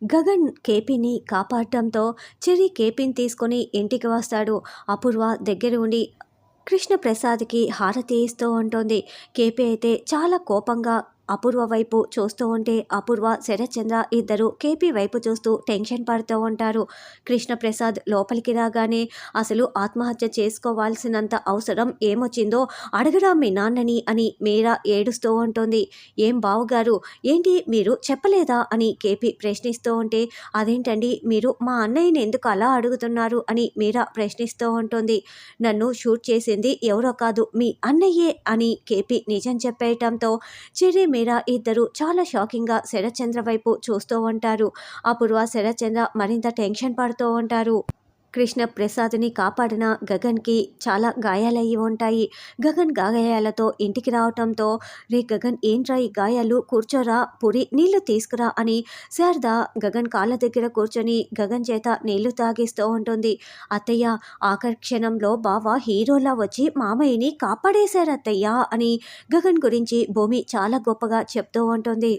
Gagan కేపీని కాపాడటంతో cherry కేపీని తీసుకొని ఇంటికి వస్తాడు. అపూర్వ దగ్గర ఉండి కృష్ణప్రసాద్కి హారతి ఇస్తూ ఉంటుంది. కేపీ అయితే చాలా కోపంగా అపూర్వ వైపు చూస్తూ ఉంటే అపూర్వ శరత్చంద్ర ఇద్దరు కేపీ వైపు చూస్తూ టెన్షన్ పడుతూ ఉంటారు. కృష్ణప్రసాద్ లోపలికి రాగానే అసలు ఆత్మహత్య చేసుకోవాల్సినంత అవసరం ఏమొచ్చిందో అడగరా మీ నాన్నని అని మీరా ఏడుస్తూ ఉంటుంది. ఏం బావగారు, ఏంటి మీరు చెప్పలేదా అని కేపీ ప్రశ్నిస్తూ ఉంటే, అదేంటండి మీరు మా అన్నయ్యని ఎందుకు అలా అడుగుతున్నారు అని మీరా ప్రశ్నిస్తూ ఉంటుంది. నన్ను షూట్ చేసింది ఎవరో కాదు మీ అన్నయ్యే అని కేపీ నిజం చెప్పేయటంతో చెర్రీ మీరా ఇద్దరు చాలా షాకింగ్గా శరత్చంద్ర వైపు చూస్తూ ఉంటారు. అపూర్వ శరత్చంద్ర మరింత టెన్షన్ పడుతూ ఉంటారు. కృష్ణప్రసాద్ని కాపాడిన గగన్కి చాలా గాయాలయ్యి ఉంటాయి. గగన్ గాయాలతో ఇంటికి రావటంతో, రే గగన్ ఏంట్రా ఈ గాయాలు, కూర్చోరా, పురి నీళ్లు తీసుకురా అని శారద గగన్ కాళ్ళ దగ్గర కూర్చొని గగన్ చేత నీళ్లు తాగిస్తూ ఉంటుంది. అత్తయ్య, ఆఖరి క్షణంలో బావ హీరోలా వచ్చి మామయ్యని కాపాడేశారు అత్తయ్య అని గగన్ గురించి భూమి చాలా గొప్పగా చెప్తూ ఉంటుంది.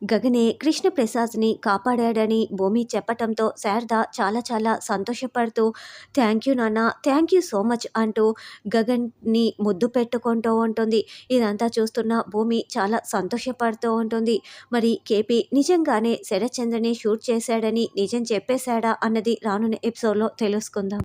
గగనే కృష్ణప్రసాద్ని కాపాడాడని భూమి చెప్పటంతో శారద చాలా చాలా సంతోషపడుతూ, థ్యాంక్ యూ నాన్న, థ్యాంక్ యూ సో మచ్ అంటూ గగన్ని ముద్దు పెట్టుకుంటూ ఉంటుంది. ఇదంతా చూస్తున్న భూమి చాలా సంతోషపడుతూ ఉంటుంది. మరి కేపీ నిజంగానే శరత్చంద్రని షూట్ చేశాడని నిజం చెప్పేశాడా అన్నది రానున్న ఎపిసోడ్లో తెలుసుకుందాం.